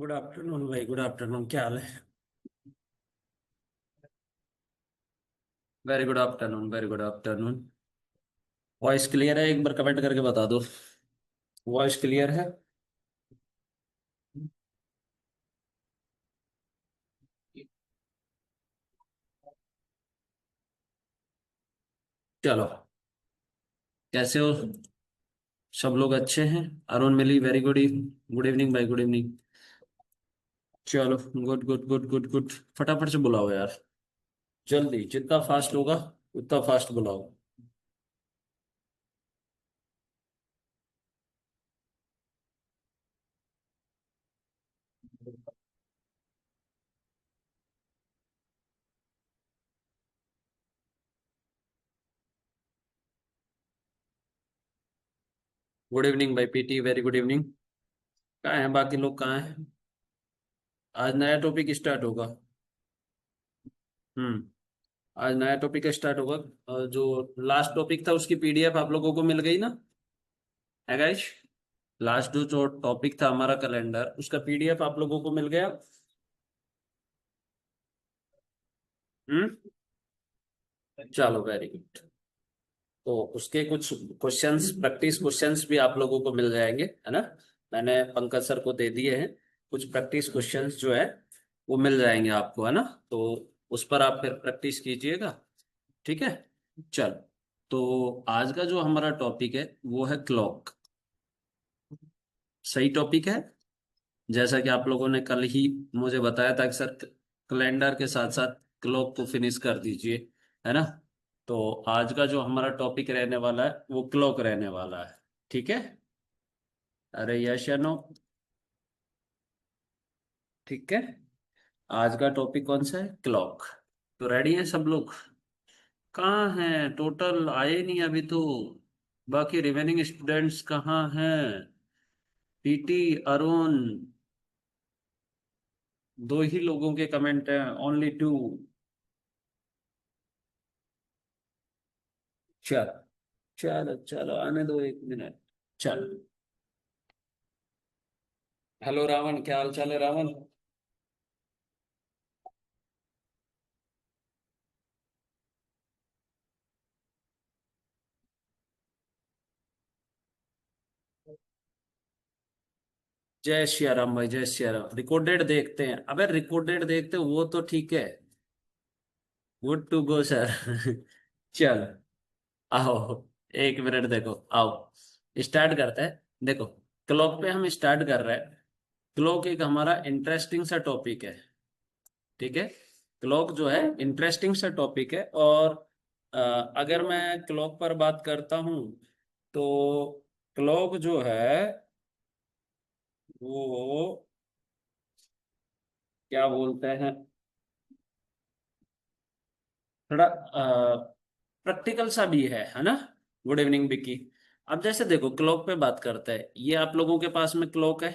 Good afternoon भाई, good afternoon. क्या हाल है? Very good afternoon, very good afternoon. Voice clear है? एक बार कमेंट करके बता दो। वॉइस क्लियर है? चलो। कैसे हो? सब लोग अच्छे हैं? अरुण मिली, वेरी गुड गुड इवनिंग भाई, गुड इवनिंग। चलो, good good good good good. फटाफट से बुलाओ यार। जल्दी, जितना फास्ट होगा उतना फास्ट बुलाओ। गुड इवनिंग भाई पीटी, वेरी गुड इवनिंग। कहाँ है बाकी लोग, कहाँ हैं? आज नया टॉपिक स्टार्ट होगा। हम्म। आज नया टॉपिक स्टार्ट होगा। जो लास्ट टॉपिक था उसकी पीडीएफ आप लोगों को मिल गई ना? है गाइस? लास्ट जो टॉपिक था हमारा कैलेंडर, उसका पीडीएफ आप लोगों को मिल गया? हम्म। चलो, वेरी गुड। तो उसके कुछ क्वेश्चंस, प्रैक्टिस क्वेश्चंस भी आप लोगों को मिल जाएंगे, है ना? मैंने पंकज सर को दे दिए हैं। कुछ प्रैक्टिस क्वेश्चंस जो है वो मिल जाएंगे आपको, है ना? तो उस पर आप फिर प्रैक्टिस कीजिएगा। ठीक है। चलो। तो आज का जो हमारा टॉपिक है वो है क्लॉक। सही टॉपिक है। जैसा कि आप लोगों ने कल ही मुझे बताया था कि सर कैलेंडर के साथ साथ क्लॉक को फिनिश कर दीजिए, है ना? तो आज का जो हमारा टॉपिक रहने वाला है वो क्लॉक रहने वाला है। ठीक है। अरे यश या नो? ठीक है। आज का टॉपिक कौन सा है? क्लॉक। तो रेडी है सब लोग? कहाँ हैं? टोटल आए नहीं अभी तो। बाकी रिमेनिंग स्टूडेंट्स कहाँ हैं? पीटी, अरुण। दो ही लोगों के कमेंट हैं, ओनली टू। चलो चलो चलो, आने दो, एक मिनट। चलो। हेलो रावण, क्या हाल चाल है रावण? जय सिया राम भाई, जय सिया राम। रिकॉर्डेड देखते हैं? अबे रिकॉर्डेड देखते हैं वो तो ठीक है। Good to go sir. चलो। आओ। एक मिनट, देखो आओ। स्टार्ट करते हैं। देखो, क्लॉक पे हम स्टार्ट कर रहे हैं। क्लॉक एक हमारा इंटरेस्टिंग सा टॉपिक है। ठीक है। क्लॉक जो है इंटरेस्टिंग सा टॉपिक है। और अगर मैं क्लॉक पर बात करता हूँ तो क्लॉक जो है वो क्या बोलते हैं, थोड़ा प्रैक्टिकल सा भी है ना? Good evening Vicky. अब जैसे देखो, क्लॉक पे बात करते हैं। ये आप लोगों के पास में क्लॉक है,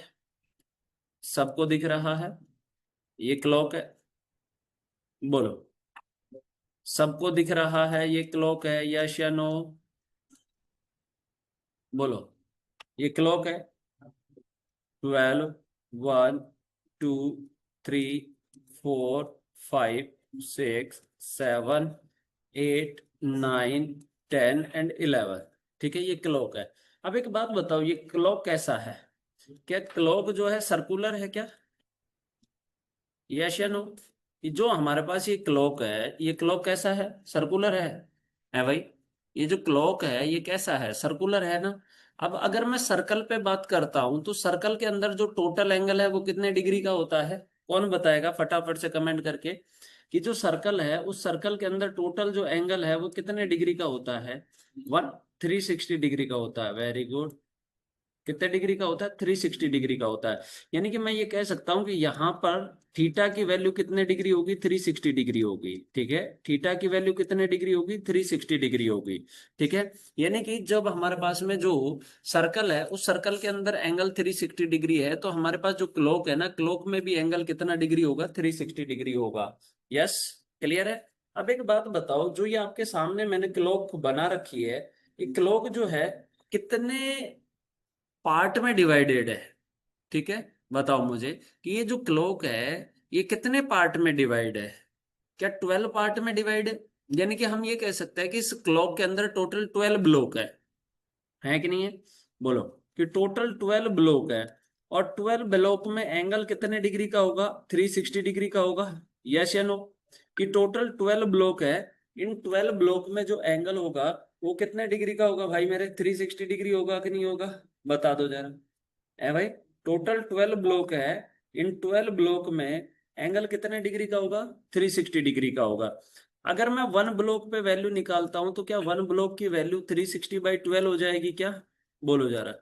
सबको दिख रहा है। ये क्लॉक है। बोलो। सबको दिख रहा है ये क्लॉक है, यस या नो? बोलो। ये क्लॉक है। 12, 1, 2, 3, 4, 5, 6, 7, 8, 9, 10 एंड 11। ठीक है, ये क्लॉक है। अब एक बात बताओ, ये क्लॉक कैसा है? क्या क्लॉक जो है सर्कुलर है क्या? यस या नो? ये जो हमारे पास ये क्लॉक है, ये क्लॉक कैसा है? सर्कुलर है भाई? ये जो क्लॉक है ये कैसा है? सर्कुलर है ना? अब अगर मैं सर्कल पे बात करता हूं तो सर्कल के अंदर जो टोटल एंगल है वो कितने डिग्री का होता है? कौन बताएगा फटाफट से कमेंट करके कि जो सर्कल है उस सर्कल के अंदर टोटल जो एंगल है वो कितने डिग्री का होता है? 360 डिग्री का होता है। Very good. कितने डिग्री का होता है? 360 डिग्री का होता है। यानी कि मैं ये कह सकता हूं कि यहाँ पर थीटा की वैल्यू कितने डिग्री होगी? 360 डिग्री होगी। ठीक है। थीटा की वैल्यू कितने डिग्री होगी? 360 डिग्री होगी। ठीक है। यानी कि जब हमारे पास में जो सर्कल है उस सर्कल के अंदर एंगल 360 डिग्री है, तो हमारे पास जो क्लॉक है ना, क्लॉक में भी एंगल कितना डिग्री होगा? 360 डिग्री होगा। यस। क्लियर है? अब एक बात बताओ, जो ये आपके सामने मैंने क्लॉक बना रखी है, ये क्लॉक जो है कितने पार्ट में डिवाइडेड है? ठीक है। बताओ मुझे कि ये जो क्लॉक है ये कितने पार्ट में डिवाइड है? क्या 12 पार्ट में डिवाइड है? यानी कि हम ये कह सकते हैं कि इस क्लॉक के अंदर टोटल 12 ब्लॉक है कि नहीं है? बोलो कि टोटल 12 ब्लॉक है। और 12 ब्लॉक में एंगल कितने डिग्री का होगा? 360 डिग्री का होगा। यस या नो? कि टोटल 12 ब्लॉक है, इन 12 ब्लॉक में जो एंगल होगा वो कितने डिग्री का होगा भाई मेरे? 360 डिग्री होगा कि नहीं होगा? बता दो जरा। है भाई, टोटल 12 ब्लॉक है, इन 12 ब्लॉक में एंगल कितने डिग्री का होगा? 360 डिग्री का होगा। अगर मैं वन ब्लॉक पे वैल्यू निकालता हूं तो क्या वन ब्लॉक की वैल्यू 360/12 हो जाएगी क्या? बोलो जरा।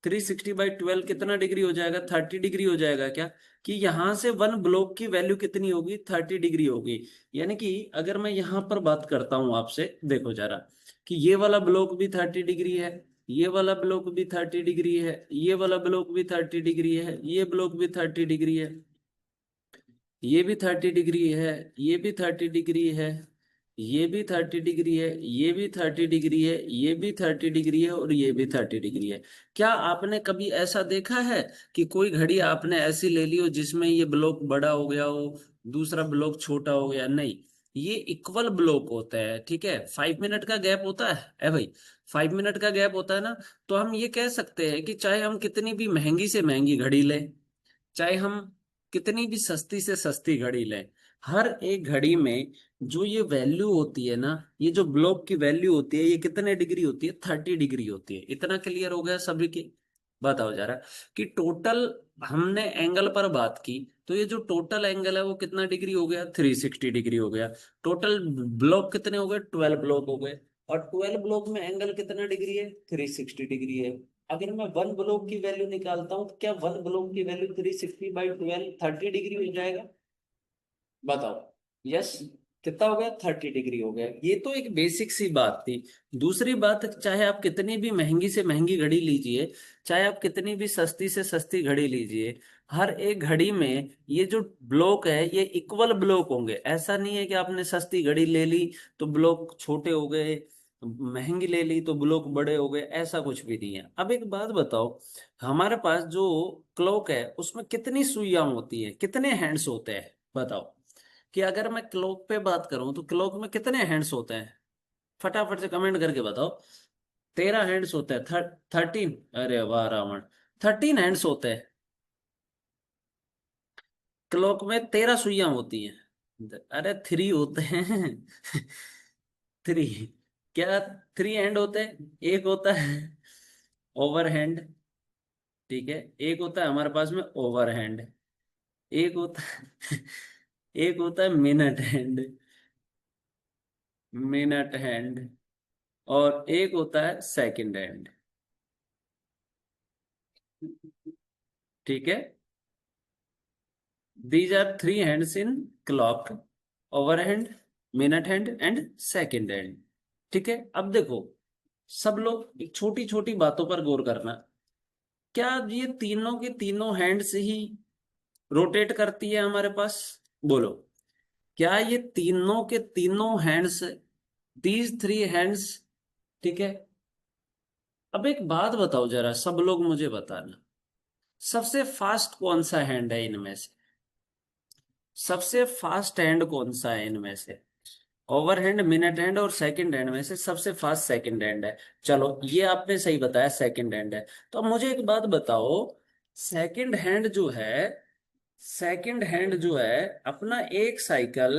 360/12 कितना डिग्री हो जाएगा? 30 डिग्री हो जाएगा क्या? कि यहां से वन ब्लॉक की वैल्यू कितनी होगी? 30 डिग्री होगी। यानी कि अगर मैं यहां पर बात करता हूं आपसे, देखो जरा, कि ये वाला ब्लॉक भी 30 डिग्री है, ये वाला ब्लॉक भी 30 डिग्री है, ये वाला ब्लॉक भी 30 डिग्री है, ये ब्लॉक भी 30 डिग्री है, ये भी 30 डिग्री है, ये भी 30 डिग्री है, ये भी 30 डिग्री है, ये भी 30 डिग्री है, ये भी 30 डिग्री है, और ये भी 30 डिग्री है। क्या आपने कभी ऐसा देखा है कि कोई घड़ी आपने ऐसी ले ली हो जिसमें ये ब्लॉक बड़ा हो गया हो, दूसरा ब्लॉक छोटा हो गया? नहीं, ये इक्वल ब्लॉक होता है। ठीक है, 5 मिनट का गैप होता है भाई, 5 मिनट का गैप होता है ना। तो हम ये कह सकते हैं कि चाहे हम कितनी भी महंगी से महंगी घड़ी लें, चाहे हम कितनी भी सस्ती से सस्ती घड़ी लें, हर एक घड़ी में जो ये वैल्यू होती है ना, ये जो ब्लॉक की वैल्यू होती है, ये कितने डिग्री होती है? 30 डिग्री होती है। इतना क्लियर हो गया सभी की? बताओ जरा कि टोटल, हमने एंगल पर बात की, तो ये जो टोटल एंगल है वो कितना डिग्री हो गया? 360 डिग्री हो गया। टोटल ब्लॉक कितने हो गए? 12 ब्लॉक हो गए। और 12 ब्लॉक में एंगल कितना डिग्री है? 360 डिग्री है। अगर मैं वन ब्लॉक की वैल्यू निकालता हूँ तो क्या वन ब्लॉक की वैल्यू 360/12 30 डिग्री हो जाएगा? बताओ। यस। कितना हो गया? 30 डिग्री हो गया। ये तो एक बेसिक सी बात थी। दूसरी बात, चाहे आप कितनी भी महंगी से महंगी घड़ी लीजिए, चाहे आप कितनी भी सस्ती से सस्ती घड़ी लीजिए, हर एक घड़ी में ये जो ब्लॉक है ये इक्वल ब्लॉक होंगे। ऐसा नहीं है कि आपने सस्ती घड़ी ले ली तो ब्लॉक छोटे हो गए, महंगी ले ली तो ब्लॉक बड़े हो गए, ऐसा कुछ भी नहीं है। अब एक बात बताओ, हमारे पास जो क्लॉक है उसमें कितनी सुइयां होती है, कितने हैंड्स होते हैं? बताओ कि अगर मैं क्लॉक पे बात करूं तो क्लॉक में कितने हैंड्स होते हैं? फटाफट से कमेंट करके बताओ। 13 हैंड्स होते हैं। 13? अरे वाह रावण, 13 हैंड्स होते हैं। क्लॉक में 13 सुइयां होती हैं। अरे 3 होते हैं। 3? क्या 3 हैंड होते हैं? एक होता है ओवर हैंड, ठीक है, एक होता है हमारे पास में ओवर हैंड, एक होता है एक होता है मिनट हैंड, मिनट हैंड, और एक होता है सेकंड हैंड। ठीक है, these are 3 hands in clock: hour hand, minute hand and second hand. ठीक है, अब देखो, सब लोग एक छोटी छोटी बातों पर गौर करना। क्या ये तीनों की तीनों हैंड्स ही रोटेट करती है हमारे पास? बोलो, क्या ये तीनों के तीनों हैंड्स, दीज 3 हैंड्स, ठीक है? अब एक बात बताओ जरा, सब लोग मुझे बताना, सबसे फास्ट कौन सा हैंड है इनमें से? सबसे फास्ट हैंड कौन सा है इनमें से? ओवर हैंड, मिनट हैंड और सेकंड हैंड में से सबसे फास्ट सेकंड हैंड है। चलो, ये आपने सही बताया, सेकंड हैंड है। तो अब मुझे एक बात बताओ, सेकंड हैंड जो है, सेकंड हैंड जो है अपना एक साइकिल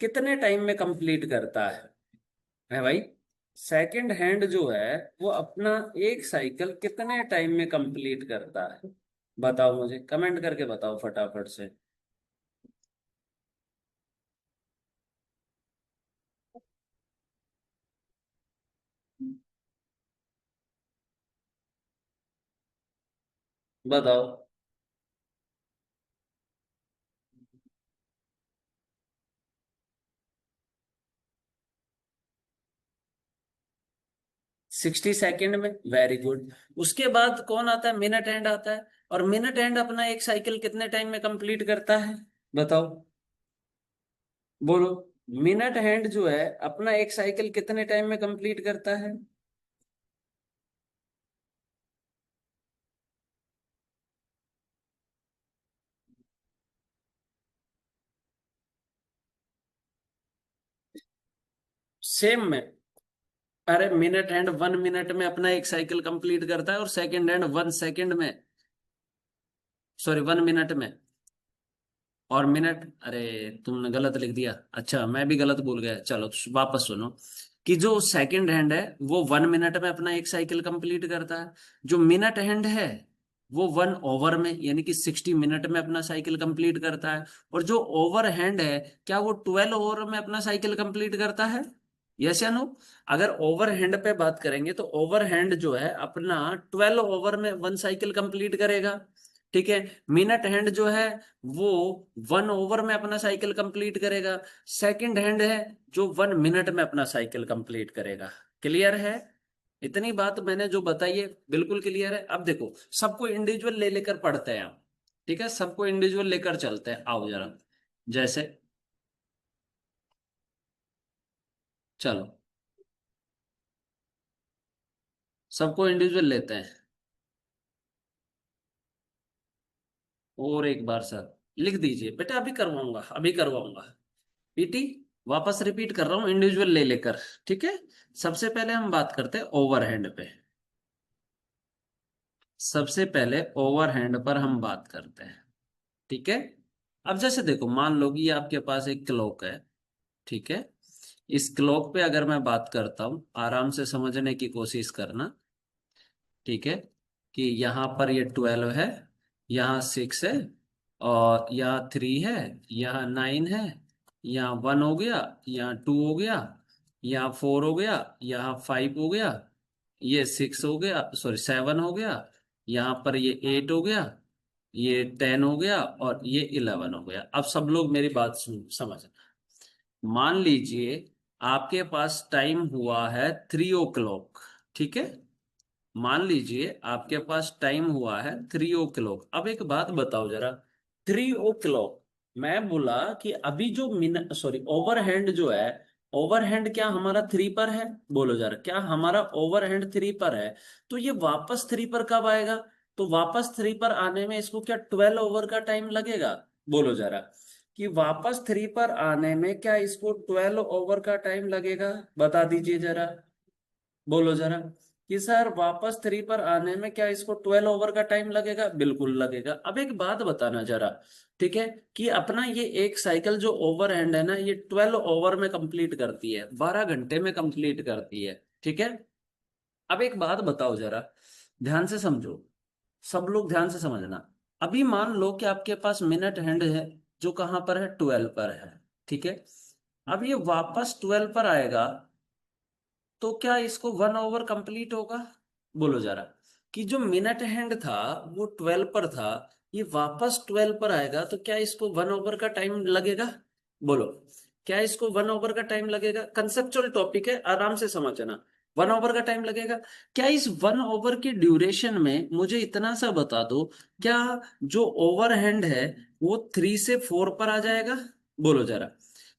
कितने टाइम में कंप्लीट करता है भाई? सेकंड हैंड जो है वो अपना एक साइकिल कितने टाइम में कंप्लीट करता है? बताओ मुझे, कमेंट करके बताओ फटाफट से। बताओ। 60 सेकेंड में, वेरी गुड। उसके बाद कौन आता है? मिनट हैंड आता है। और मिनट हैंड अपना एक साइकिल कितने टाइम में कंप्लीट करता है? बताओ, बोलो। मिनट हैंड जो है अपना एक साइकिल कितने टाइम में कंप्लीट करता है? सेम में। अरे मिनट हैंड 1 मिनट में अपना एक साइकिल कंप्लीट करता है, और सेकंड हैंड 1 सेकंड में, सॉरी 1 मिनट में। और मिनट, अरे तुमने गलत लिख दिया, अच्छा मैं भी गलत भूल गया, चलो वापस सुनो। कि जो सेकंड हैंड है वो 1 मिनट में अपना एक साइकिल कंप्लीट करता है। जो मिनट हैंड है वो 1 ओवर में, यानी कि 60 मिनट में अपना साइकिल कंप्लीट करता है। और जो ओवर हैंड है, क्या वो 12 ओवर में अपना साइकिल कंप्लीट करता है? यस या नो? अगर ओवर हैंड पे बात करेंगे तो ओवर हैंड जो है अपना 12 ओवर में 1 साइकिल कंप्लीट करेगा। ठीक है। मिनट हैंड जो है वो 1 ओवर में अपना साइकिल कंप्लीट करेगा। सेकंड हैंड है जो 1 मिनट में अपना साइकिल कंप्लीट करेगा। क्लियर है? इतनी बात मैंने जो बताई है बिल्कुल क्लियर है। अब देखो, सबको इंडिविजुअल ले लेकर पढ़ते हैं हम। ठीक है, सबको इंडिविजुअल लेकर चलते हैं, आओ जरा। जैसे, चलो सबको इंडिविजुअल लेते हैं। और एक बार सर लिख दीजिए बेटा, अभी करवाऊंगा, अभी करवाऊंगा। पीटी, वापस रिपीट कर रहा हूँ, इंडिविजुअल ले लेकर। ठीक है। सबसे पहले हम बात करते हैं ओवरहैंड पे। सबसे पहले ओवरहैंड पर हम बात करते हैं। ठीक है। अब जैसे देखो, मान लो कि ये आपके पास एक क्लॉक है। ठीक है। इस क्लॉक पे अगर मैं बात करता हूँ, आराम से समझने की कोशिश करना। ठीक है। कि यहाँ पर ये 12 है, यहाँ 6 है, और यहाँ 3 है, यहाँ 9 है, यहाँ 1 हो गया, यहाँ 2 हो गया, यहाँ 4 हो गया, यहाँ 5 हो गया, ये 6 हो गया, सॉरी 7 हो गया, यहाँ पर ये 8 हो गया, ये 10 हो गया, और ये 11 हो गया। अब सब लोग मेरी बात सुन समझना। मान लीजिए आपके पास टाइम हुआ है 3 ओ क्लॉक। ठीक है। मान लीजिए आपके पास टाइम हुआ है 3 ओ क्लॉक। अब एक बात बताओ जरा, 3 ओ क्लॉक, मैं बोला कि अभी जो मिनट, सॉरी ओवरहैंड जो है, ओवरहैंड क्या हमारा 3 पर है? बोलो जरा, क्या हमारा ओवरहैंड 3 पर है? तो ये वापस 3 पर कब आएगा? तो वापस 3 पर आने में इसको क्या 12 ओवर का टाइम लगेगा? बोलो जरा, कि वापस 3 पर आने में क्या इसको 12 ओवर का टाइम लगेगा? बता दीजिए जरा, बोलो जरा। कि सर वापस 3 पर आने में क्या इसको 12 ओवर का टाइम लगेगा? बिल्कुल लगेगा। अब एक बात बताना जरा। ठीक है। कि अपना ये एक साइकिल जो ओवर हैंड है ना, ये 12 ओवर में कंप्लीट करती है, 12 घंटे में कंप्लीट करती है। ठीक है। अब एक बात बताओ जरा, ध्यान से समझो, सब लोग ध्यान से समझना। अभी मान लो कि आपके पास मिनट हैंड है जो कहां पर है, 12 पर है। ठीक है। अब ये वापस 12 पर आएगा, तो क्या इसको 1 ओवर कंप्लीट होगा? बोलो जरा। कि जो मिनट हैंड था वो 12 पर था, ये वापस 12 पर आएगा, तो क्या इसको 1 ओवर का टाइम लगेगा? बोलो, क्या इसको 1 ओवर का टाइम लगेगा? कंसेप्चुअल टॉपिक है, आराम से समझना। 1 ओवर का टाइम लगेगा। क्या इस 1 ओवर की ड्यूरेशन में मुझे इतना सा बता दो, क्या जो ओवर हैंड है वो 3 से 4 पर आ जाएगा? बोलो जरा,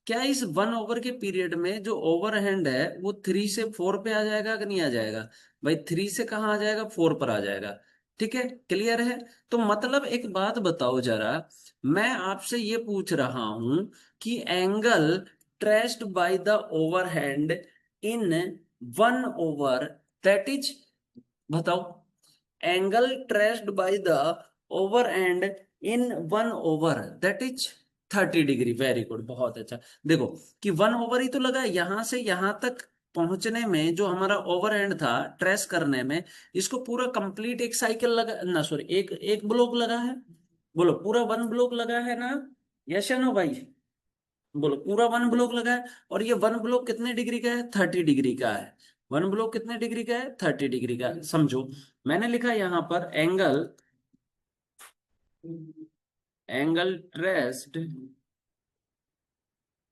क्या इस 1 ओवर के पीरियड में जो ओवर हैंड है वो 3 से 4 पे आ जाएगा कि नहीं आ जाएगा? भाई 3 से कहाँ आ जाएगा, 4 पर आ जाएगा। ठीक है, क्लियर है? तो मतलब एक बात बताओ जरा, मैं आपसे ये पूछ रहा हूं कि angle traced by the over hand in 1 over, that is, बताओ, angle traced by the over hand in 1 over, that is 30 degree. Very good, बहुत अच्छा। देखो, कि 1 ओवर ही तो लगा है, यहां से यहां तक पहुंचने में जो हमारा ओवर एंड था ट्रेस करने में, इसको पूरा कंप्लीट एक साइकिल लगा ना, सॉरी एक एक ब्लॉक लगा है। बोलो, पूरा 1 ब्लॉक लगा है ना? यस या नो भाई? बोलो, पूरा 1 ब्लॉक लगा है। और ये 1 ब्लॉक कितने डिग्री का है? 30 डिग्री का है। 1 ब्लॉक कितने डिग्री का है? 30 डिग्री का है। समझो, मैंने लिखा यहाँ पर angle, angle traced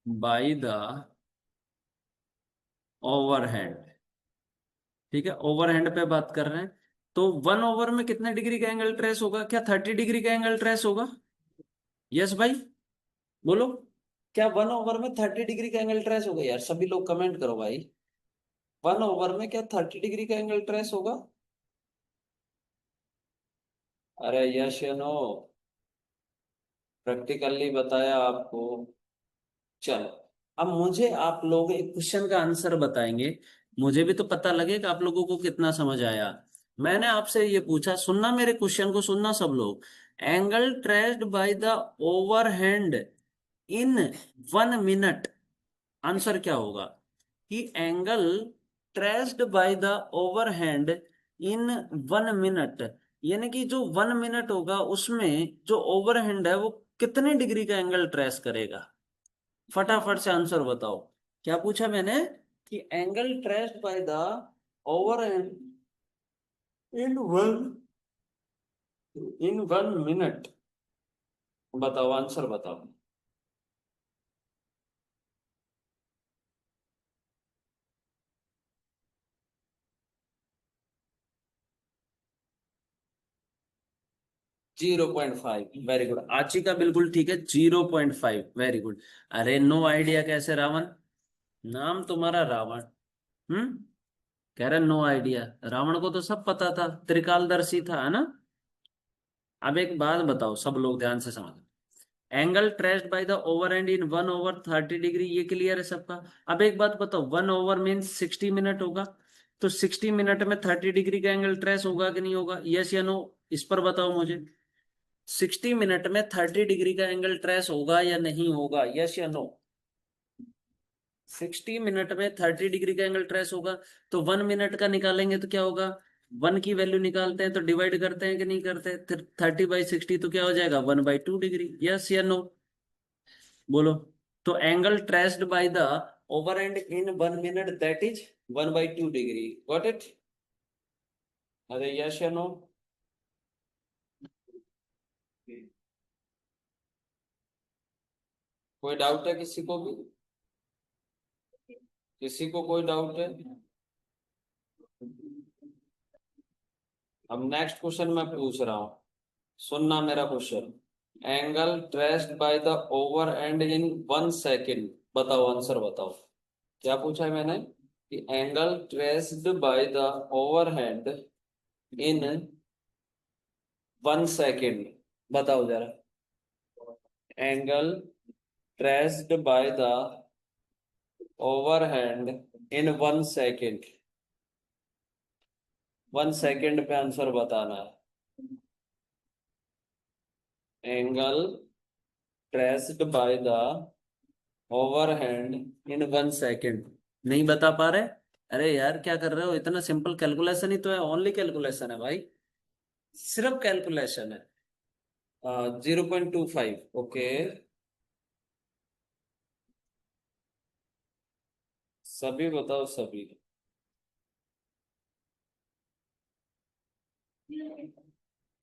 by the overhand. ठीक है, ओवरहैंड पे बात कर रहे हैं। तो 1 ओवर में कितने डिग्री का एंगल ट्रेस होगा? क्या 30 डिग्री का एंगल ट्रेस होगा? यस भाई, बोलो, क्या 1 ओवर में 30 डिग्री का एंगल ट्रेस होगा? यार सभी लोग कमेंट करो भाई, 1 ओवर में क्या 30 डिग्री का एंगल ट्रेस होगा? अरे यस या नो? प्रैक्टिकली बताया आपको। चलो, अब मुझे आप लोग एक क्वेश्चन का आंसर बताएंगे, मुझे भी तो पता लगेगा आप लोगों को कितना समझ आया। मैंने आपसे ये पूछा, सुनना मेरे क्वेश्चन को, सुनना सब लोग। Angle traced by the overhand in 1 minute, answer क्या होगा? कि angle traced by the overhand in 1 minute, यानी कि जो 1 मिनट होगा उसमें जो ओवरहैंड है वो कितने डिग्री का एंगल ट्रेस करेगा? फटाफट से आंसर बताओ। क्या पूछा मैंने? कि angle traced by the overhand in 1 minute, बताओ आंसर बताओ। 0.5, वेरी गुड। आची का बिल्कुल ठीक है, 0.5, वेरी गुड। अरे नो आइडिया कैसे रावण? नाम तुम्हारा रावण। हम्म। कह रहे नो आइडिया, रावण को तो सब पता था, त्रिकालदर्शी था, है ना? अब एक बात बताओ, सब लोग ध्यान से समझ। Angle traced by the over hand in 1/30 degree, ये क्लियर है सबका? अब एक बात बताओ, 1 ओवर मीन्स 60 मिनट होगा, तो 60 मिनट में 30 डिग्री का एंगल ट्रेस होगा कि नहीं होगा? यस या नो, इस पर बताओ मुझे। 60 मिनट में 30 डिग्री का एंगल ट्रेस होगा या नहीं होगा? यस या नो? 60 मिनट में 30 डिग्री का एंगल ट्रेस होगा। तो 1 मिनट का निकालेंगे तो क्या होगा? 1 की वैल्यू निकालते हैं तो डिवाइड करते हैं कि नहीं करते? 30/60 तो क्या हो जाएगा? 1/2 डिग्री। यस या नो? बोलो। तो angle traced by the over hand in 1 minute, that is 1/2 degree. Got it? अरे यस या नो? कोई डाउट है किसी को भी? किसी को कोई डाउट है? अब नेक्स्ट क्वेश्चन मैं पूछ रहा हूं, सुनना मेरा question. Angle traced by the over hand in 1 second, बताओ आंसर बताओ। क्या पूछा है मैंने? कि angle traced by the over hand in 1 second, बताओ जरा। Angle traced by the over hand in 1 second, 1 second पे आंसर बताना है। Angle traced by the over hand in 1 second, नहीं बता पा रहे? अरे यार क्या कर रहे हो, इतना सिंपल कैलकुलेशन ही तो है, ओनली कैलकुलेशन है भाई, सिर्फ कैलकुलेशन है। 0.25, ओके। सभी बताओ सभी।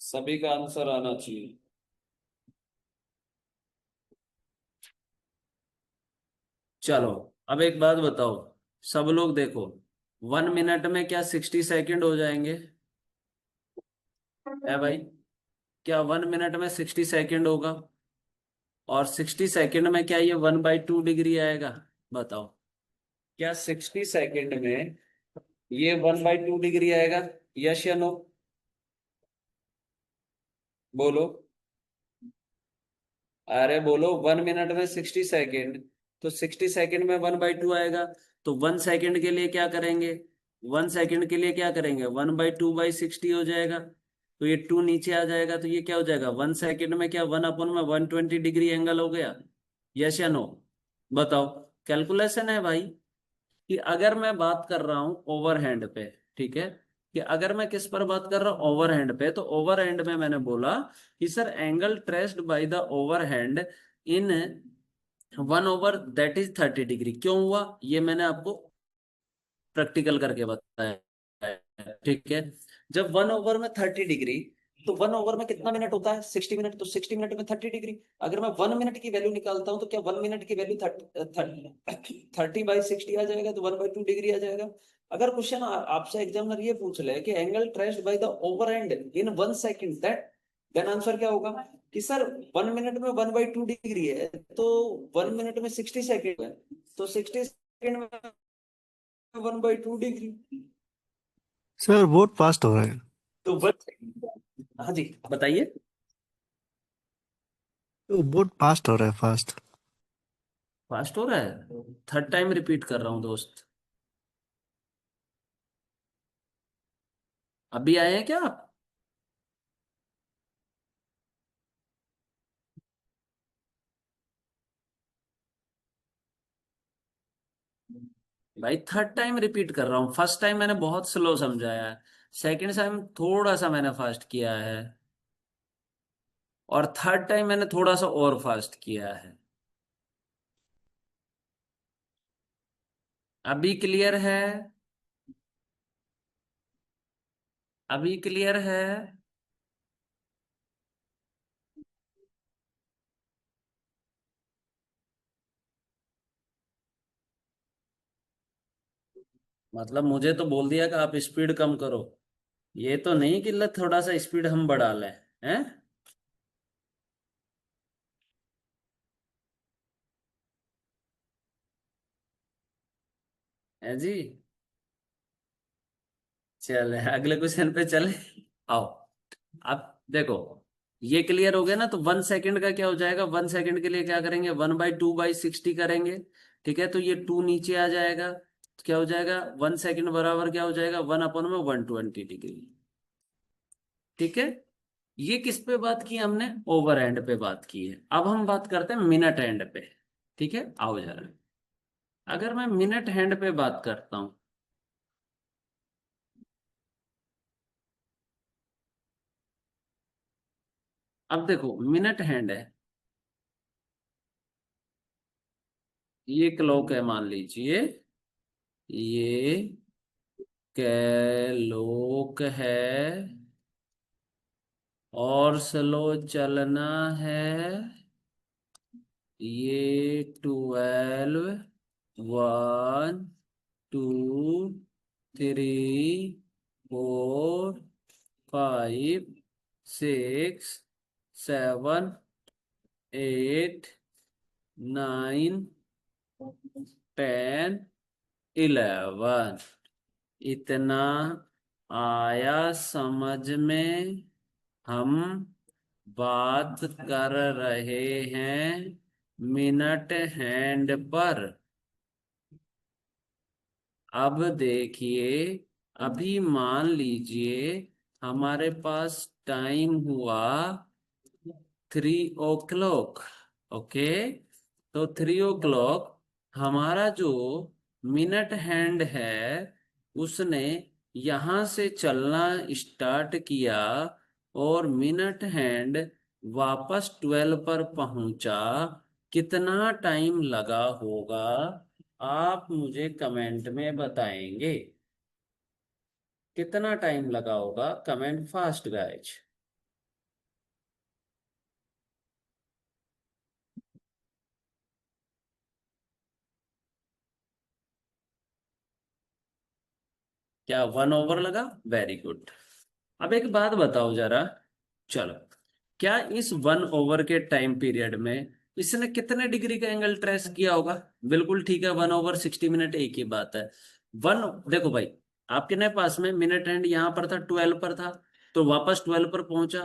सभी का आंसर आना चाहिए। चलो, अब एक बात बताओ, सब लोग देखो, 1 मिनट में क्या 60 सेकेंड हो जाएंगे? है भाई? क्या 1 मिनट में 60 सेकेंड होगा? और 60 सेकेंड में क्या ये 1/2 डिग्री आएगा? बताओ। क्या 60 सेकेंड में ये 1/2 डिग्री आएगा? यस या नो? बोलो। अरे बोलो, 1 मिनट में 60 सेकेंड, तो 60 सेकेंड में 1/2 आएगा। तो 1 सेकेंड के लिए क्या करेंगे? 1 सेकेंड के लिए क्या करेंगे? 1/2/60 हो जाएगा, तो ये 2 नीचे आ जाएगा, तो ये क्या हो जाएगा? 1 सेकेंड में क्या 1/120 डिग्री एंगल हो गया? यस या नो? बताओ। कैलकुलेशन है भाई। कि अगर मैं बात कर रहा हूं ओवरहैंड पे, ठीक है, कि अगर मैं किस पर बात कर रहा हूं? ओवरहैंड पे, तो ओवरहैंड में मैंने बोला कि sir angle traced by the overhand in 1/30 degree, क्यों हुआ ये मैंने आपको प्रैक्टिकल करके बताया है, ठीक है। जब 1/30 डिग्री, तो 1 ओवर में कितना मिनट होता है? 60 मिनट, तो 60 मिनट में 30 डिग्री। अगर मैं 1 मिनट की वैल्यू निकालता हूं तो क्या 1 मिनट की वैल्यू 30/60 आ जाएगा, तो 1/2 डिग्री आ जाएगा। अगर क्वेश्चन आपसे एग्जामिनर ये पूछ ले कि angle traced by the over hand in 1 second, that then answer क्या होगा? कि सर 1 मिनट में 1/2 डिग्री है, तो 1 मिनट में 60 सेकेंड है, तो 60 सेकेंड में 1/2 डिग्री। सर बहुत फास्ट हो रहा है। तो हाँ जी, बताइए। तो बहुत फास्ट हो रहा है, फास्ट। फास्ट हो रहा है, थर्ड टाइम रिपीट कर रहा हूं दोस्त। अभी आए हैं क्या आप? भाई थर्ड टाइम रिपीट कर रहा हूँ, फर्स्ट टाइम मैंने बहुत स्लो समझाया है, सेकंड टाइम थोड़ा सा मैंने फास्ट किया है, और थर्ड टाइम मैंने थोड़ा सा और फास्ट किया है। अभी क्लियर है? अभी क्लियर है? मतलब मुझे तो बोल दिया कि आप स्पीड कम करो, ये तो नहीं कि थोड़ा सा स्पीड हम बढ़ा लें। हैं? है जी। चले अगले क्वेश्चन पे चले। आओ। अब देखो, ये क्लियर हो गया ना, तो 1 सेकंड का क्या हो जाएगा, 1 सेकंड के लिए क्या करेंगे, 1/2/60 करेंगे। ठीक है, तो ये 2 नीचे आ जाएगा, तो क्या हो जाएगा, 1 सेकंड बराबर क्या हो जाएगा, 1/120 डिग्री। ठीक है। ये किस पे बात की हमने, ओवर एंड पे बात की है। अब हम बात करते हैं मिनट एंड पे। ठीक है, आओ जरा। अगर मैं मिनट हैंड पे बात करता हूं, अब देखो मिनट हैंड है, ये क्लॉक है मान लीजिए, ये क्लॉक है, और स्लो चलना है, ये 12, 1 2 3 4 5 6 7 8 9 10 11। इतना आया समझ में? हम बात कर रहे हैं मिनट हैंड पर। अब देखिए, अभी मान लीजिए हमारे पास टाइम हुआ 3 o'clock। ओके, तो 3 o'clock हमारा जो मिनट हैंड है, उसने यहां से चलना स्टार्ट किया, और मिनट हैंड वापस 12 पर पहुंचा। कितना टाइम लगा होगा, आप मुझे कमेंट में बताएंगे। कितना टाइम लगा होगा, कमेंट फास्ट गाइज। क्या 1 ओवर लगा? Very good. अब एक बात बताओ जरा, चलो, क्या इस 1 ओवर के टाइम पीरियड में इसने कितने डिग्री का एंगल ट्रेस किया होगा? बिल्कुल ठीक है, 1 ओवर 60 मिनट, एक ही बात है। वन, देखो भाई, आपके ने पास में मिनट एंड यहाँ पर था, 12 पर था, तो वापस 12 पर पहुंचा।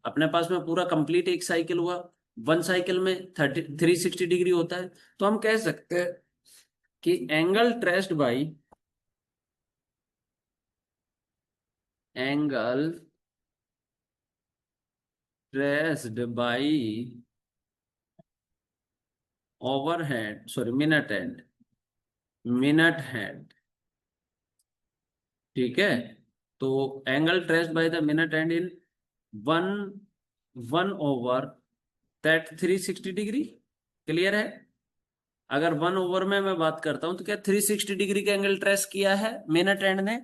अपने पास में पूरा कंप्लीट एक साइकिल हुआ, 1 साइकिल में 360 डिग्री होता है। तो हम कह सकते हैं कि angle traced by, angle traced by overhead, sorry minute hand, minute hand. ठीक है, तो angle traced by the minute hand in one 1 over that 360 degree. Clear है? अगर 1 ओवर में मैं बात करता हूं, तो क्या 360 डिग्री का एंगल ट्रेस किया है मिनट हैंड ने,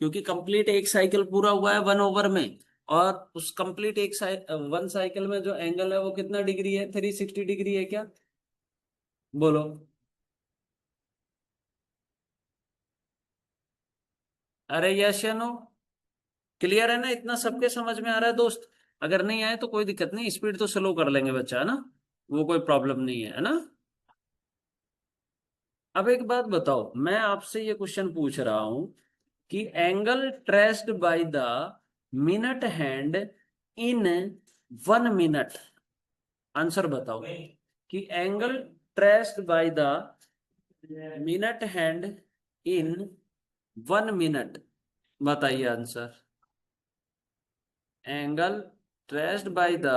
क्योंकि कंप्लीट एक साइकिल पूरा हुआ है 1 ओवर में। और उस कंप्लीट 1 साइकिल में जो एंगल है वो कितना डिग्री है, 360 डिग्री है क्या? बोलो। अरे यस या नो? क्लियर है ना, इतना सबके समझ में आ रहा है दोस्त? अगर नहीं आए तो कोई दिक्कत नहीं, स्पीड तो स्लो कर लेंगे बच्चा, है ना, वो कोई प्रॉब्लम नहीं है ना। अब एक बात बताओ, मैं आपसे ये क्वेश्चन पूछ रहा हूं कि angle traced by the minute hand in 1 minute, answer बताओ कि angle traced by the minute hand in 1 minute. बताइए answer. Angle traced by the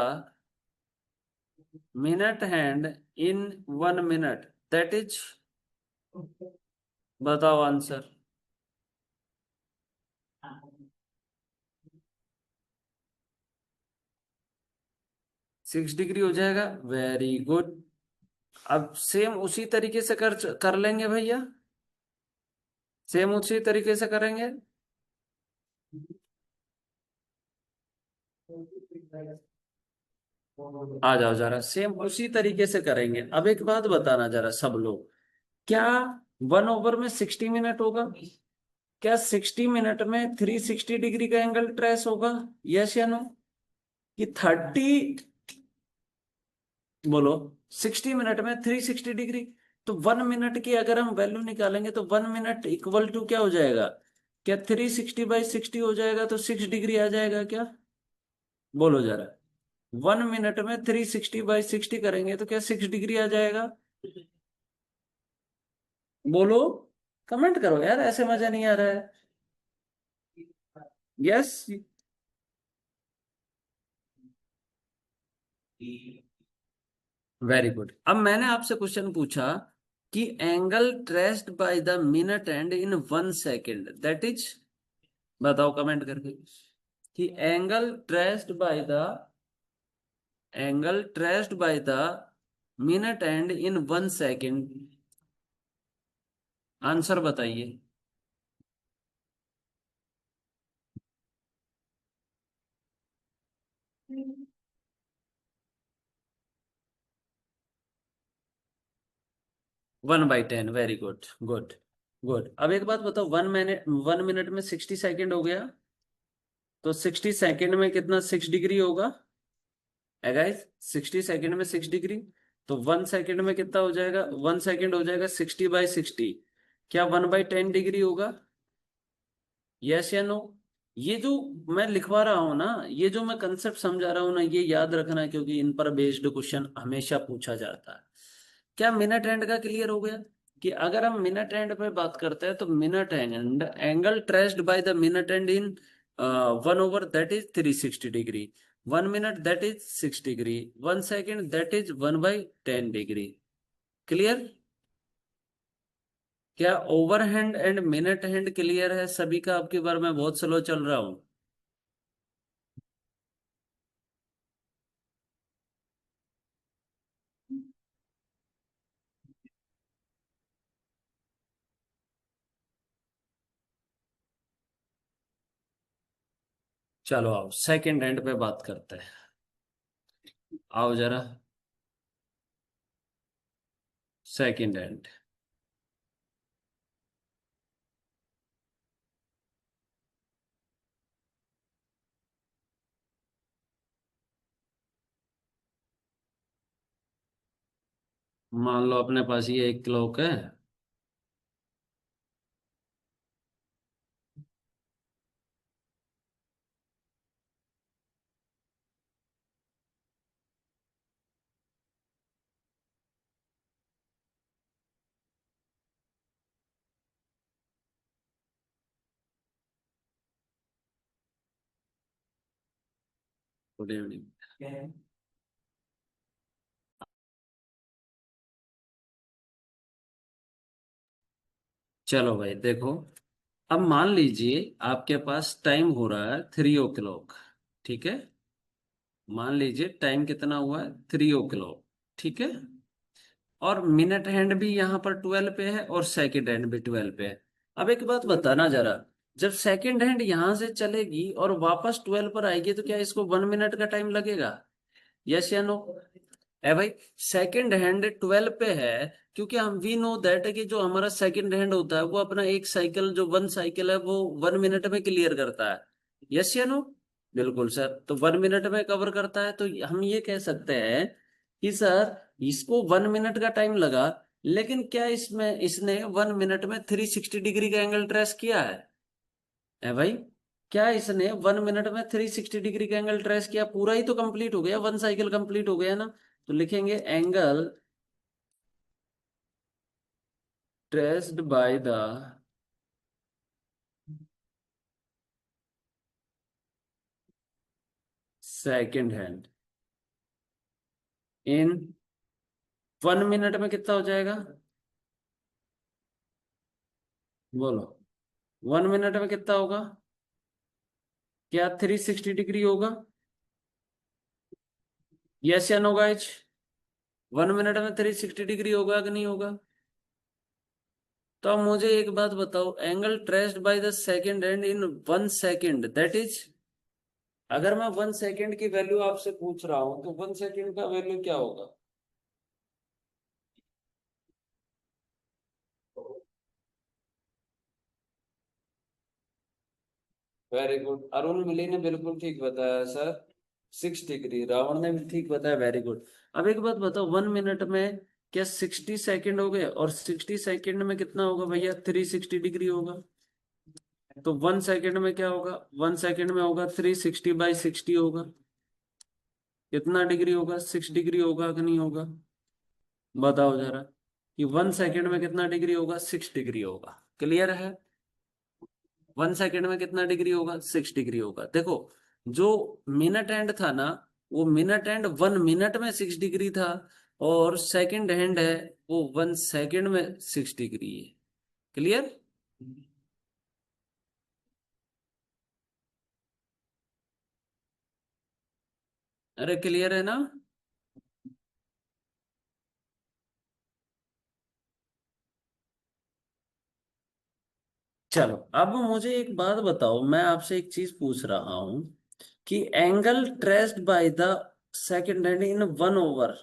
minute hand in 1 minute, that is, बताओ आंसर। 6 डिग्री हो जाएगा, वेरी गुड। अब same उसी तरीके से कर लेंगे भैया, सेम उसी तरीके से करेंगे। आ जाओ जरा, सेम उसी तरीके से करेंगे। अब एक बात बताना जरा सब लोग, क्या 1/60 मिनट होगा? क्या 60 मिनट में 360 डिग्री का एंगल ट्रेस होगा? यस या नो? कि 30, बोलो, 60 मिनट में 360 डिग्री। तो 1 मिनट की अगर हम वैल्यू निकालेंगे तो 1 मिनट इक्वल टू क्या हो जाएगा? क्या 360/60 हो जाएगा तो 6 डिग्री आ जाएगा क्या? बोलो जरा। 1 मिनट में 360/60 करेंगे तो क्या 6 डिग्री आ जाएगा? बोलो, कमेंट करो यार, ऐसे मजा नहीं आ रहा है। यस। Very good. अब मैंने आपसे क्वेश्चन पूछा कि angle traced by the minute hand in 1 second, that is, बताओ कमेंट करके कि angle traced by the minute hand in 1 second, answer बताइए। 1/10, वेरी गुड, गुड, गुड। अब एक बात बताओ, 1 मिनट में 60 सेकेंड हो गया, तो 60 सेकेंड में कितना 6 डिग्री होगा? है गाइस, 60 सेकेंड में 6 डिग्री। तो 1 सेकेंड में कितना हो जाएगा? 1 सेकेंड हो जाएगा 60/60। क्या 1/10 डिग्री होगा? यस या नो? ये जो मैं लिखवा रहा हूं ना, ये जो मैं कंसेप्ट समझा रहा हूं ना, ये याद रखना, क्योंकि इन पर बेस्ड क्वेश्चन हमेशा पूछा जाता है। क्या मिनट एंड का क्लियर हो गया? कि अगर हम मिनट एंड पे बात करते हैं तो minute and angle traced by the minute hand in 1 over that is 360 degree. 1 minute that is 6 degree. 1 second that is 1/10 degree. Clear? क्या over hand and minute hand clear है सभी का? आपकी बार मैं बहुत स्लो चल रहा हूँ। चलो आओ सेकंड हैंड पे बात करते हैं। आओ जरा, सेकंड हैंड। मान लो अपने पास ये एक क्लॉक है। Good evening. चलो भाई देखो, अब मान लीजिए आपके पास टाइम हो रहा है 3 o'clock। ठीक है, मान लीजिए टाइम कितना हुआ है? 3 o'clock। ठीक है, और मिनट हैंड भी यहाँ पर 12 पे है और सेकंड हैंड भी 12 पे है। अब एक बात बताना जरा, जब सेकंड हैंड यहां से चलेगी और वापस 12 पर आएगी तो क्या इसको 1 मिनट का टाइम लगेगा? यस या नो? है भाई। सेकंड हैंड 12 पे है, क्योंकि हम वी नो दैट कि जो हमारा सेकंड हैंड होता है वो अपना एक साइकिल, जो 1 साइकिल है वो 1 मिनट में क्लियर करता है। यस या नो? बिल्कुल सर, तो 1 मिनट में कवर करता है, तो हम ये कह सकते हैं कि सर इसको 1 मिनट का टाइम लगा, लेकिन क्या इसमें इसने 1 मिनट में 360 डिग्री का एंगल ट्रेस किया है भाई? क्या इसने 1 मिनट में 360 डिग्री का एंगल ट्रेस किया? पूरा ही तो कंप्लीट हो गया, 1 साइकिल कंप्लीट हो गया ना। तो लिखेंगे angle traced by the second hand in 1 minute में कितना हो जाएगा? बोलो, 1 मिनट में कितना होगा? क्या 360 डिग्री होगा? यस या नो गाइज? 1 मिनट में 360 डिग्री होगा कि नहीं होगा? तो अब मुझे एक बात बताओ, angle traced by the second hand in 1 second, that is, अगर मैं 1 सेकंड की वैल्यू आपसे पूछ रहा हूं तो 1 सेकंड का वैल्यू क्या होगा? वेरी गुड, अरुण मिली ने बिल्कुल ठीक बताया सर। 6 डिग्री। रावण ने भी ठीक बताया, वेरी गुड। अब एक बात बताओ, 1 मिनट में क्या 60 सेकंड हो गए? और 60 सेकंड में कितना होगा भैया? 360 डिग्री होगा। तो 1 सेकंड में क्या होगा? 1 सेकंड में होगा 360/60 होगा। कितना डिग्री होगा? 6 डिग्री होगा कि नहीं होगा? बताओ जरा, कि 1 सेकंड में कितना डिग्री होगा? 6 डिग्री होगा। क्लियर है? 1 सेकंड में कितना डिग्री होगा? 6 डिग्री होगा। देखो, जो मिनट एंड था ना, वो मिनट एंड 1 मिनट में 6 डिग्री था, और सेकंड हैंड है वो 1 सेकंड में 6 डिग्री है। क्लियर? अरे क्लियर है ना? चलो, अब मुझे एक बात बताओ, मैं आपसे एक चीज पूछ रहा हूं कि angle traced by the second hand in 1 over,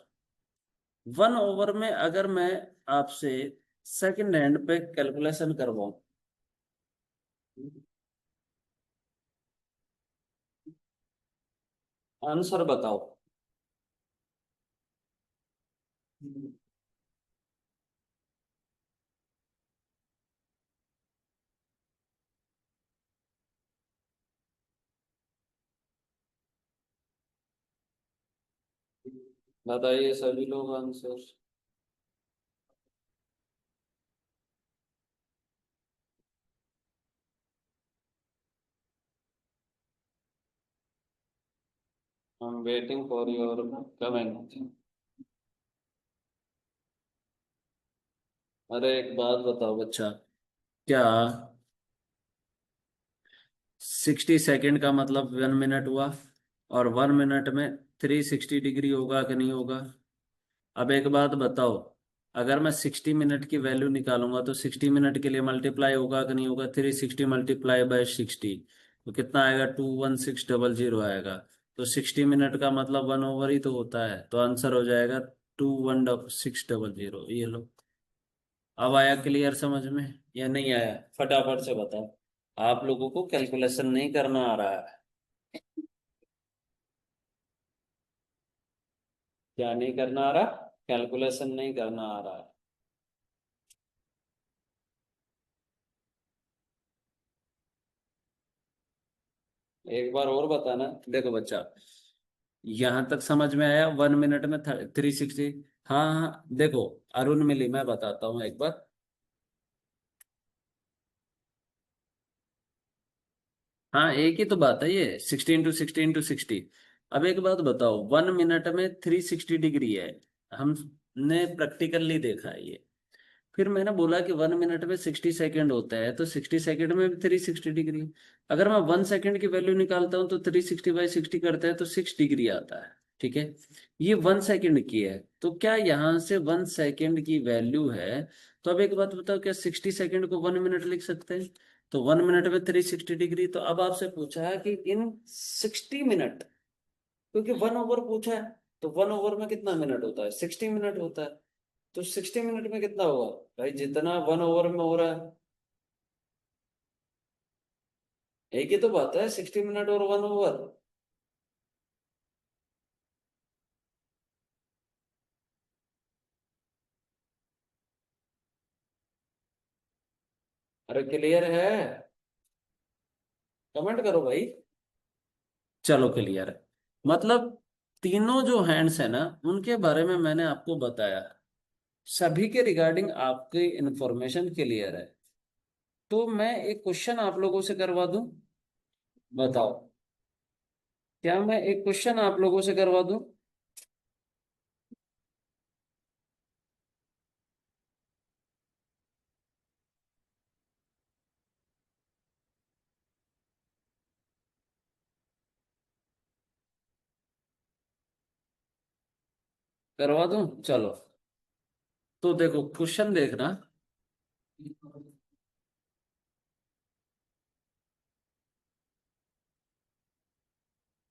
1 over में अगर मैं आपसे सेकंड हैंड पे कैलकुलेशन करवाऊं, आंसर बताओ। बताइए सभी लोग answer. I am waiting for your comment. अरे एक बात बताओ बच्चा, क्या 60 सेकंड का मतलब 1 मिनट हुआ? और 1 मिनट में 360 डिग्री होगा कि नहीं होगा? अब एक बात बताओ, अगर मैं 60 मिनट की वैल्यू निकालूंगा तो 60 मिनट के लिए मल्टीप्लाई होगा कि नहीं होगा? 360 × 60 तो कितना आएगा? 21600 आएगा। तो 60 मिनट का मतलब 1 ओवर ही तो होता है, तो आंसर हो जाएगा 21600। ये लो। अब आया क्लियर समझ में या नहीं आया? फटाफट से बताओ। आप लोगों को कैलकुलेशन नहीं करना आ रहा है? क्या नहीं करना आ रहा? कैलकुलेशन नहीं करना आ रहा है? एक बार और बताना। देखो बच्चा, यहां तक समझ में आया? 1 मिनट में 360। हाँ हाँ, देखो अरुण मिली, मैं बताता हूँ एक बार। हाँ, एक ही तो बात है ये, 60 × 60 × 60। अब एक बात बताओ, 1 मिनट में 360 डिग्री है, हमने प्रैक्टिकली देखा है ये। फिर मैंने बोला कि 1 मिनट में 60 सेकंड होता है, तो 60 सेकंड में भी 360 डिग्री। अगर मैं 1 सेकंड की वैल्यू निकालता हूँ तो 360/60 करता है तो 6 डिग्री आता है। ठीक है, ये 1 सेकंड की है, तो क्या यहाँ से 1 सेकंड की वैल्यू है? तो अब एक बात बताओ, क्या 60 सेकंड को 1 मिनट लिख सकते हैं? तो 1 मिनट में 360 डिग्री। तो अब आपसे पूछा है कि इन 60 मिनट, क्योंकि 1 ओवर पूछा है, तो 1 ओवर में कितना मिनट होता है? 60 मिनट होता है। तो 60 मिनट में कितना होगा? भाई जितना 1 ओवर में हो रहा है, एक ही तो बात है, 60 मिनट और 1 ओवर। अरे क्लियर है? कमेंट करो भाई। चलो क्लियर है। मतलब तीनों जो हैंड्स है ना, उनके बारे में मैंने आपको बताया। सभी के रिगार्डिंग आपकी इंफॉर्मेशन क्लियर है। तो मैं एक क्वेश्चन आप लोगों से करवा दूं। बताओ, क्या मैं एक क्वेश्चन आप लोगों से करवा दूं? करवा दूं, चलो। तो देखो, क्वेश्चन देखना।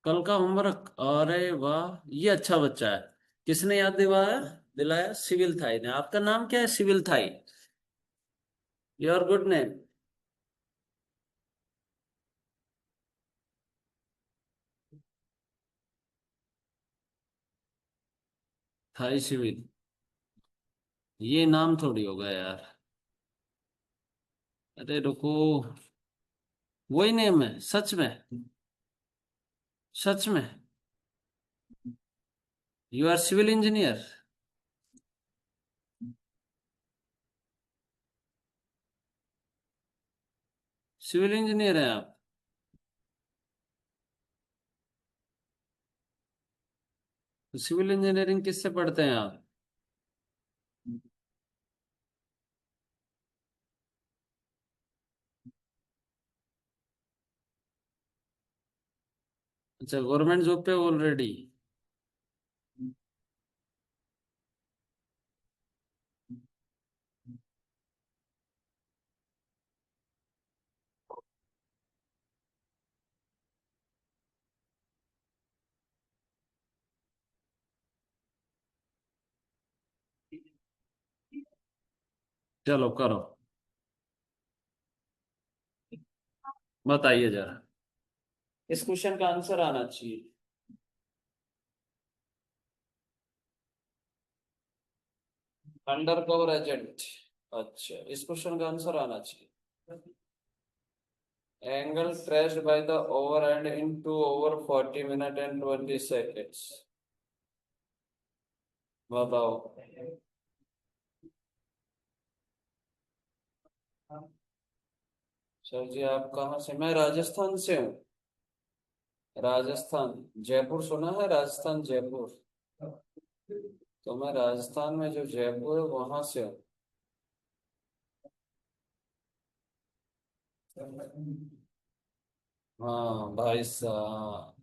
कल का होमवर्क, अरे वाह, ये अच्छा बच्चा है। किसने याद दिलाया? दिलाया सिविल थाई ने। आपका नाम क्या है? सिविल थाई। Your good name. थाई सिविल। ये नाम थोड़ी होगा यार। अरे रुको, वही नेम है सच में? सच में? You are civil engineer? Civil engineer हैं आप? तो सिविल इंजीनियरिंग किससे पढ़ते हैं आप? अच्छा, गवर्नमेंट जॉब पे ऑलरेडी? चलो करो, बताइए जरा। इस क्वेश्चन का आंसर आना चाहिए। Under cover agent. अच्छा, इस क्वेश्चन का आंसर आना चाहिए। Angle traced by the over hand in 2 hours 40 minutes and 20 seconds। बताओ। सर जी, आप कहाँ से? मैं राजस्थान से हूँ। राजस्थान। जयपुर सुना है? राजस्थान, जयपुर। तो मैं राजस्थान में जो जयपुर है वहां से हूँ। हाँ भाई साहब।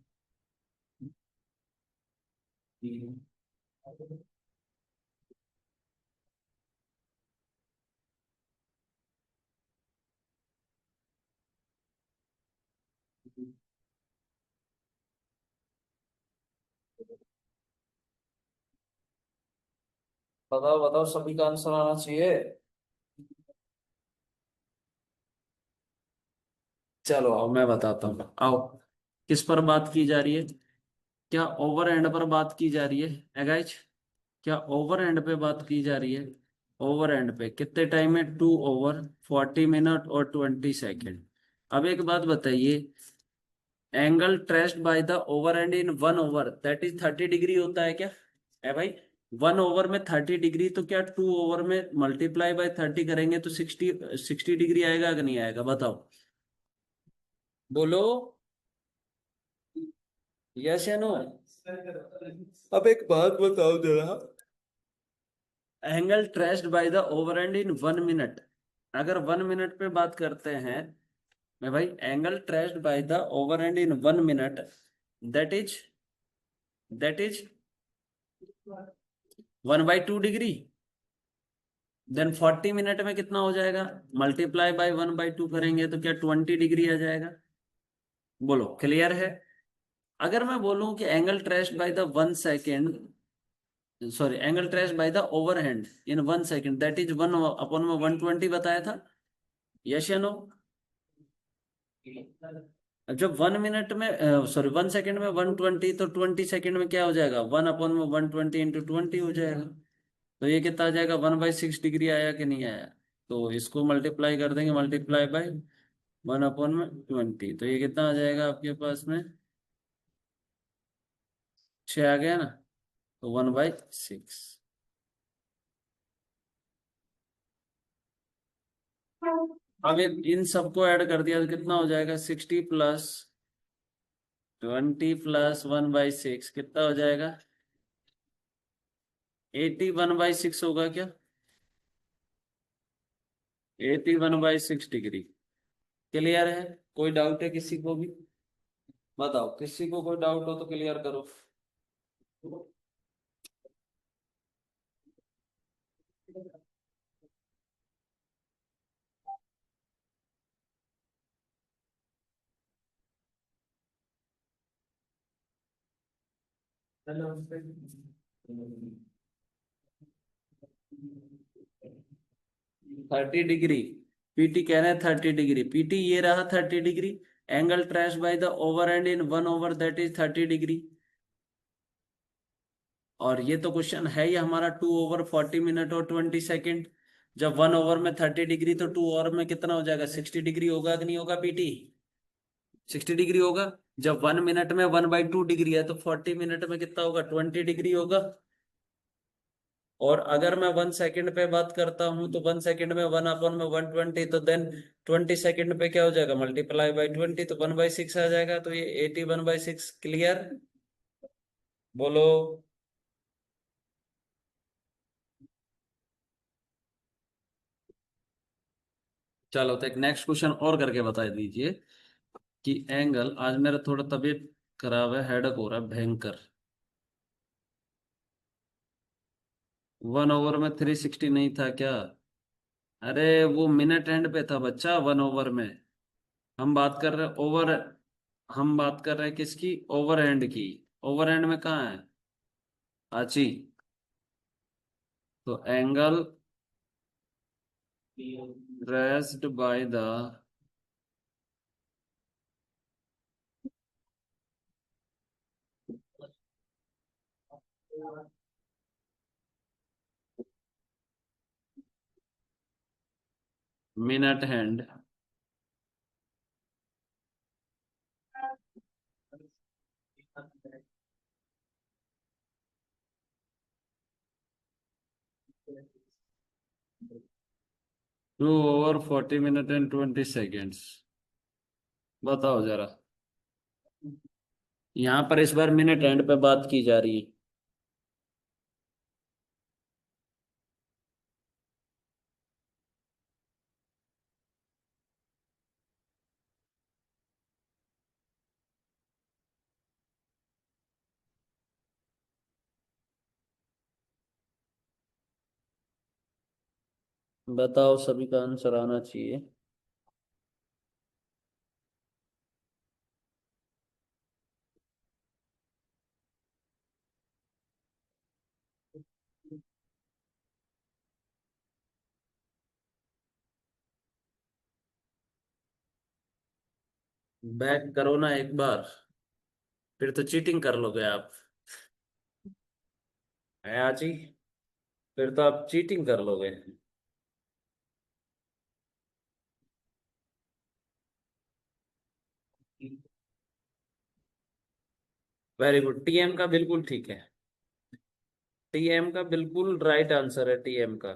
बताओ बताओ, सभी का आंसर आना चाहिए। चलो आओ, मैं बताता हूँ, आओ। किस पर बात की जा रही है? क्या ओवर एंड पर बात की जा रही है गाइज? क्या ओवर एंड पे बात की जा रही है? ओवर एंड पे कितने टाइम है? 2 hours 40 minutes और 20 seconds। अब एक बात बताइए, angle traced by the over hand in 1 hour that is 30 degree होता है क्या? है भाई? 1 hour में 30 डिग्री, तो क्या 2 hour में मल्टीप्लाई बाय 30 करेंगे तो 60 डिग्री आएगा कि नहीं आएगा? बताओ, बोलो। यस या नो? अब एक बात बताओ जरा। Angle traced by the over hand in 1 minute, अगर 1 minute पे बात करते हैं मैं भाई, angle traced by the over hand in 1 minute, that is that is 1/2 degree. Then 40 minute में कितना हो जाएगा? मल्टीप्लाई बाय 1/2 करेंगे तो क्या 20 डिग्री आ जाएगा? बोलो, क्लियर है? अगर मैं बोलूं कि angle traced by the 1 second, sorry, angle traced by the over hand in 1 second, that is 1/, में 120 बताया था। यस या नो? जब 1 मिनट में, सॉरी, 1 सेकेंड में 120, तो 20 सेकेंड में क्या हो जाएगा? 1/, में 120 इंटू 20 हो जाएगा। तो ये कितना आ जाएगा? 1/6 डिग्री आया कि नहीं आया? तो इसको मल्टीप्लाई कर देंगे, मल्टीप्लाई बाय 1/20, तो ये कितना आ जाएगा आपके पास में? 6 आ गया ना? तो 1/6। अब इन सबको ऐड कर दिया तो कितना हो जाएगा, 60 + 20 + 1/6 कितना हो जाएगा, 81/6 होगा क्या, 81/6 डिग्री। क्लियर है? कोई डाउट है किसी को भी? बताओ, किसी को कोई डाउट हो तो क्लियर करो। हेलो। 30 डिग्री, पीटी कह रहे हैं 30 डिग्री, पीटी ये रहा 30 degree, angle trace bye the over hand in 1/, that is 30 degree. और ये तो क्वेश्चन है ही हमारा, 2/40 मिनट और 20 सेकेंड। जब 1/, में 30 डिग्री तो 2 में कितना हो जाएगा, 60 डिग्री होगा कि नहीं होगा पीटी, 60 डिग्री होगा। जब 1 मिनट में 1/2 डिग्री है तो 40 मिनट में कितना होगा, 20 डिग्री होगा। और अगर मैं 1 सेकेंड पे बात करता हूँ तो 1 सेकेंड में 1/120, तो देन 20 सेकेंड पे क्या हो जाएगा, × 20 तो 1/6 आ जाएगा, तो ये 81/6। क्लियर? बोलो। चलो तो एक नेक्स्ट क्वेश्चन और करके बता दीजिए कि एंगल, आज मेरा थोड़ा तबीयत खराब है, हेडक हो रहा है भयंकर। 1 ओवर में 360 नहीं था क्या? अरे वो मिनट एंड पे था बच्चा, 1 ओवर में। हम बात कर रहे हैं ओवर, हम बात कर रहे हैं किसकी, ओवर एंड की। ओवर एंड में कहाँ है, आची। तो angle raised bye the minute hand 2/40 minute and 20 seconds. बताओ जरा, यहाँ पर इस बार मिनट हैंड पे बात की जा रही है। बताओ, सभी का आंसर आना चाहिए। बैक करो ना एक बार, फिर तो चीटिंग कर लोगे आप। है आजी, फिर तो आप चीटिंग कर लोगे। वेरी गुड, टीएम का बिल्कुल ठीक है, टीएम का बिल्कुल राइट आंसर है, टीएम का।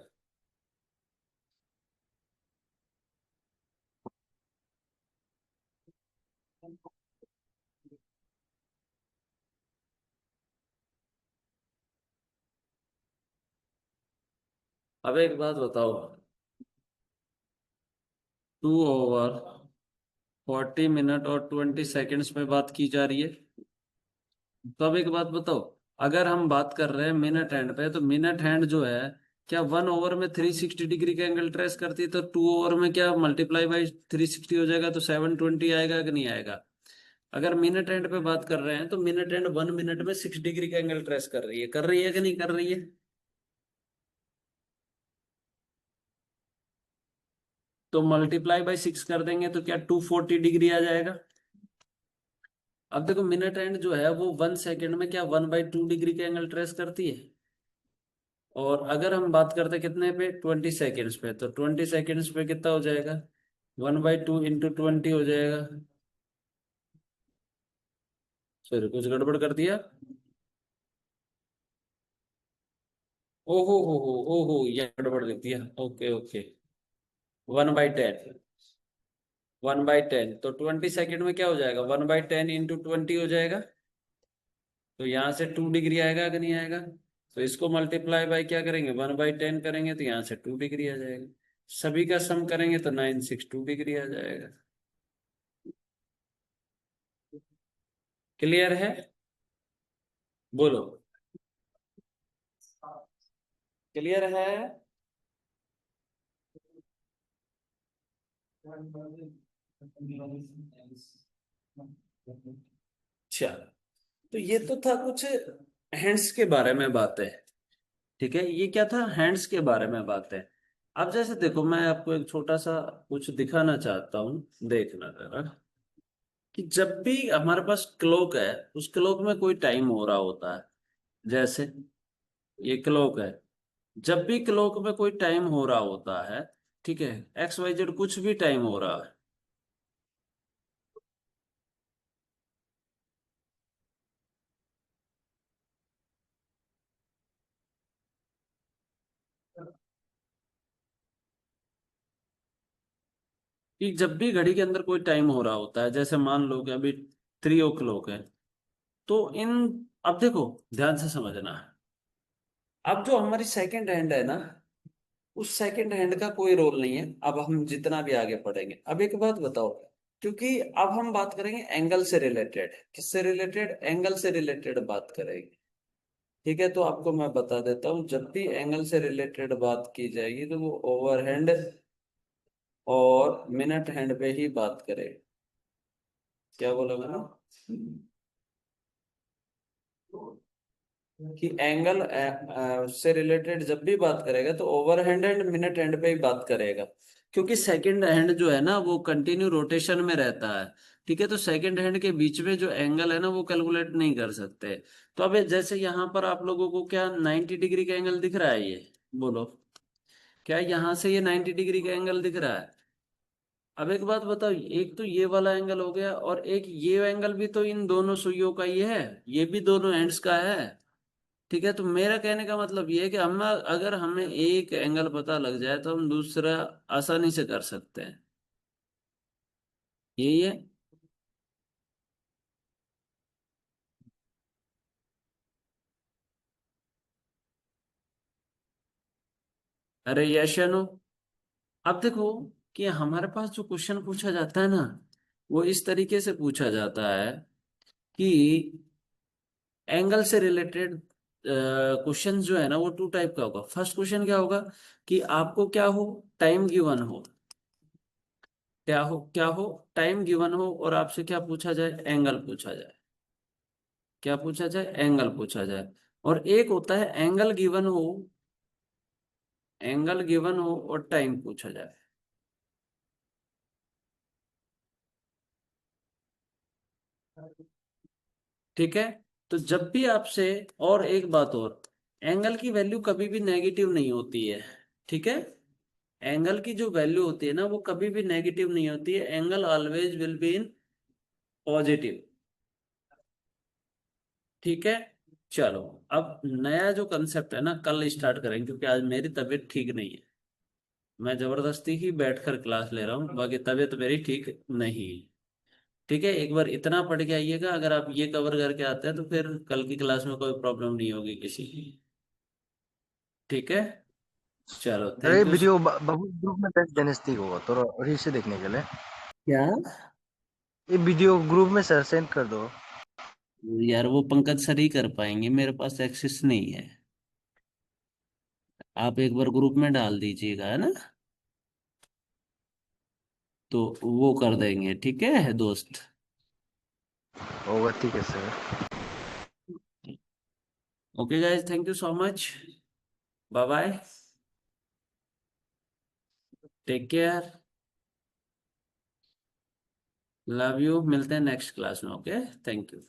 अब एक बात बताओ, 2/40 मिनट और 20 सेकेंड्स में बात की जा रही है। तो अब एक बात बताओ, अगर हम बात कर रहे हैं मिनट हैंड पे, तो मिनट हैंड जो है, क्या 1 ओवर में 360 डिग्री का एंगल ट्रेस करती है, तो 2 ओवर में क्या मल्टीप्लाई बाई 360 हो जाएगा, तो 720 आएगा कि नहीं आएगा? अगर मिनट हैंड पे बात कर रहे हैं तो मिनट हैंड 1 मिनट में 6 डिग्री का एंगल ट्रेस कर रही है कि नहीं कर रही है? तो मल्टीप्लाई बाई 6 कर देंगे तो क्या 240 डिग्री आ जाएगा? अब देखो, मिनट हैंड जो है वो 1 सेकेंड में क्या 1/2 डिग्री का एंगल ट्रेस करती है। और अगर हम बात करते हैं कितने पे, 20 सेकेंड्स पे, तो 20 सेकेंड्स पे कितना हो जाएगा, 1/2 × 20 हो जाएगा। फिर कुछ गड़बड़ कर दिया? ओहो हो, ओहो, ये गड़बड़ लिख दिया। Okay okay. 1/10, 1/10 तो 20 सेकेंड में क्या हो जाएगा, 1/10 इंटू 20 हो जाएगा। तो यहाँ से 2 डिग्री आएगा कि नहीं आएगा। तो इसको मल्टीप्लाई बाय क्या करेंगे, 1/10 करेंगे तो यहाँ से 2 डिग्री आ जाएगा। सभी का सम करेंगे तो 962 डिग्री आ जाएगा। क्लियर है, बोलो। क्लियर है। अच्छा, तो ये तो था कुछ हैंड्स के बारे में बातें। ठीक है, ये क्या था, हैंड्स के बारे में बातें। अब जैसे देखो, मैं आपको एक छोटा सा कुछ दिखाना चाहता हूँ, देखना जरा। कि जब भी हमारे पास क्लॉक है, उस क्लॉक में कोई टाइम हो रहा होता है। जैसे ये क्लॉक है, जब भी क्लॉक में कोई टाइम हो रहा होता है, ठीक है, XYZ कुछ भी टाइम हो रहा है, कि जब भी घड़ी के अंदर कोई टाइम हो रहा होता है, जैसे मान लो कि अभी 3 o'clock है, तो इन, अब देखो, ध्यान से समझना। अब जो हमारी सेकंड हैंड है ना, उस सेकंड हैंड का कोई रोल नहीं है। अब हम जितना भी आगे पढ़ेंगे, अब एक बात बताओ, क्योंकि अब हम बात करेंगे एंगल से रिलेटेड, किससे रिलेटेड, एंगल से रिलेटेड बात करेंगे। ठीक है, तो आपको मैं बता देता हूँ, जब भी एंगल से रिलेटेड बात की जाएगी तो वो ओवरहैंड और मिनट हैंड पे ही बात करें। क्या बोला मैंने, कि एंगल से रिलेटेड जब भी बात करेगा तो over hand and minute hand पे ही बात करेगा। क्योंकि सेकंड हैंड जो है ना, वो कंटिन्यू रोटेशन में रहता है। ठीक है, तो सेकंड हैंड के बीच में जो एंगल है ना, वो कैलकुलेट नहीं कर सकते। तो अब जैसे यहाँ पर आप लोगों को क्या 90 डिग्री का एंगल दिख रहा है, ये बोलो, क्या यहाँ से ये 90 डिग्री का एंगल दिख रहा है। अब एक बात बताओ, एक तो ये वाला एंगल हो गया, और एक ये एंगल भी तो इन दोनों सुइयों का ही है, ये भी दोनों एंड्स का है। ठीक है, तो मेरा कहने का मतलब ये है कि हम, अगर हमें एक एंगल पता लग जाए तो हम दूसरा आसानी से कर सकते हैं। यही है। अरे यश या नो। अब देखो, कि हमारे पास जो क्वेश्चन पूछा जाता है ना, वो इस तरीके से पूछा जाता है कि एंगल से रिलेटेड क्वेश्चन जो है ना, वो 2 टाइप का होगा। फर्स्ट क्वेश्चन क्या होगा, कि आपको क्या हो, टाइम गिवन हो, क्या हो, टाइम गिवन हो, और आपसे क्या पूछा जाए, एंगल पूछा जाए। क्या पूछा जाए, एंगल पूछा जाए। और एक होता है एंगल गिवन हो और टाइम पूछा जाए। ठीक है, तो जब भी आपसे, और एक बात और, एंगल की वैल्यू कभी भी नेगेटिव नहीं होती है। ठीक है, एंगल की जो वैल्यू होती है ना, वो कभी भी नेगेटिव नहीं होती है। Angle always will be in positive. ठीक है, चलो, अब नया जो कंसेप्ट है ना, कल स्टार्ट करेंगे, क्योंकि आज मेरी तबीयत ठीक नहीं है। मैं जबरदस्ती ही बैठकर क्लास ले रहा हूँ, बाकी तबीयत मेरी ठीक नहीं है। ठीक है, एक बार इतना पढ़ के आइएगा, अगर आप ये कवर करके आते हैं तो फिर कल की क्लास में कोई प्रॉब्लम नहीं होगी किसी की। ठीक है, चलो, अरे thank you. Video Babu group में भेज देने स्टिक होगा तो और से देखने के लिए। क्या, ये वीडियो ग्रुप में सर सेंड कर दो। यार वो पंकज सर ही कर पाएंगे, मेरे पास एक्सेस नहीं है। आप एक बार ग्रुप में डाल दीजिएगा, है ना, तो वो कर देंगे। ठीक है दोस्त। होगा, ठीक है sir. Okay guys, thank you so much. Bye bye, take care, love you. मिलते हैं नेक्स्ट क्लास में। Okay, thank you.